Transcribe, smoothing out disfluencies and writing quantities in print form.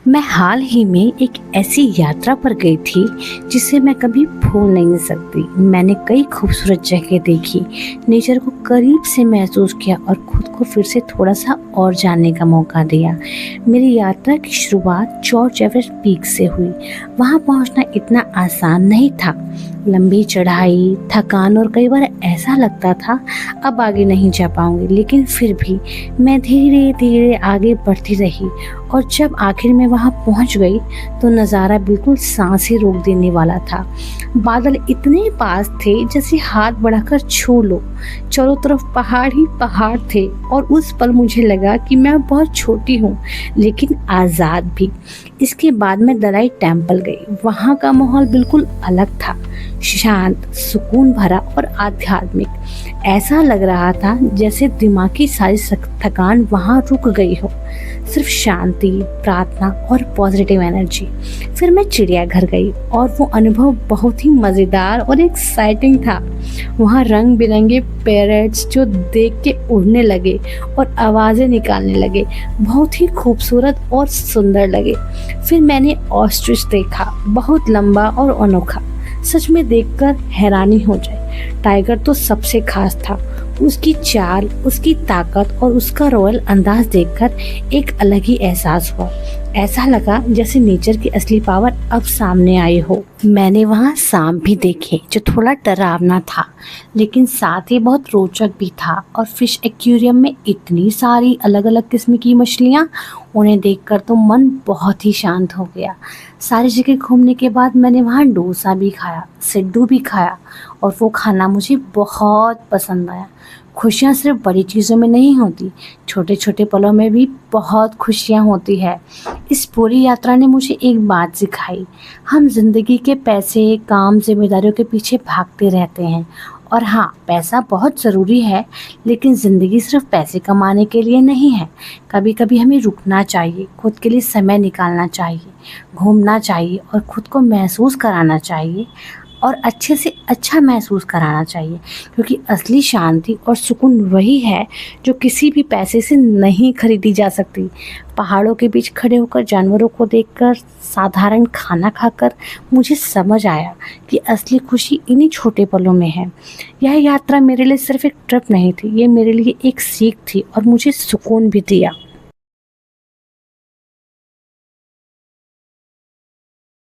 मैं हाल ही में एक ऐसी यात्रा पर गई थी जिसे मैं कभी भूल नहीं सकती। मैंने कई खूबसूरत जगह देखी, नेचर को करीब से महसूस किया और खुद को फिर से थोड़ा सा और जानने का मौका दिया। मेरी यात्रा की शुरुआत जॉर्ज एवरेस्ट पीक से हुई। वहाँ पहुँचना इतना आसान नहीं था। लंबी चढ़ाई, थकान और कई बार ऐसा लगता था अब आगे नहीं जा पाऊंगी, लेकिन फिर भी मैं धीरे धीरे आगे बढ़ती रही। और जब आखिर में वहाँ पहुँच गई तो नज़ारा बिल्कुल सांस ही रोक देने वाला था। बादल इतने पास थे जैसे हाथ बढ़ाकर छू लो। चारों तरफ पहाड़ ही पहाड़ थे और उस पल मुझे लगा कि मैं बहुत छोटी हूँ लेकिन आज़ाद भी। इसके बाद मैं दलाई टेम्पल गई। वहाँ का माहौल बिल्कुल अलग था, शांत, सुकून भरा और आध्यात्मिक। ऐसा लग रहा था जैसे दिमाग की सारी थकान वहाँ रुक गई हो, सिर्फ शांति, प्रार्थना और पॉजिटिव एनर्जी। फिर मैं चिड़ियाघर गई और वो अनुभव बहुत ही मज़ेदार और एक्साइटिंग था। वहाँ रंग बिरंगे पैरट्स जो देख के उड़ने लगे और आवाज़ें निकालने लगे, बहुत ही खूबसूरत और सुंदर लगे। फिर मैंने ऑस्ट्रिच देखा, बहुत लंबा और अनोखा, सच में देखकर हैरानी हो जाए। टाइगर तो सबसे खास था। उसकी चाल, उसकी ताकत और उसका रॉयल अंदाज देखकर एक अलग ही एहसास हुआ। ऐसा लगा जैसे नेचर की असली पावर अब सामने आई हो। मैंने वहाँ सांप भी देखे जो थोड़ा डरावना था लेकिन साथ ही बहुत रोचक भी था। और फिश एक्वेरियम में इतनी सारी अलग अलग किस्म की मछलियाँ, उन्हें देखकर तो मन बहुत ही शांत हो गया। सारी जगह घूमने के बाद मैंने वहाँ डोसा भी खाया, सिड्डू भी खाया और वो खाना मुझे बहुत पसंद आया। खुशियाँ सिर्फ बड़ी चीज़ों में नहीं होती, छोटे छोटे पलों में भी बहुत खुशियाँ होती है। इस पूरी यात्रा ने मुझे एक बात सिखाई, हम जिंदगी के पैसे, काम, जिम्मेदारियों के पीछे भागते रहते हैं। और हाँ, पैसा बहुत ज़रूरी है लेकिन ज़िंदगी सिर्फ पैसे कमाने के लिए नहीं है। कभी कभी हमें रुकना चाहिए, खुद के लिए समय निकालना चाहिए, घूमना चाहिए और खुद को महसूस कराना चाहिए और अच्छे से अच्छा महसूस कराना चाहिए। क्योंकि असली शांति और सुकून वही है जो किसी भी पैसे से नहीं खरीदी जा सकती। पहाड़ों के बीच खड़े होकर, जानवरों को देखकर, साधारण खाना खाकर मुझे समझ आया कि असली खुशी इन्हीं छोटे पलों में है। यह यात्रा मेरे लिए सिर्फ एक ट्रिप नहीं थी, ये मेरे लिए एक सीख थी और मुझे सुकून भी दिया।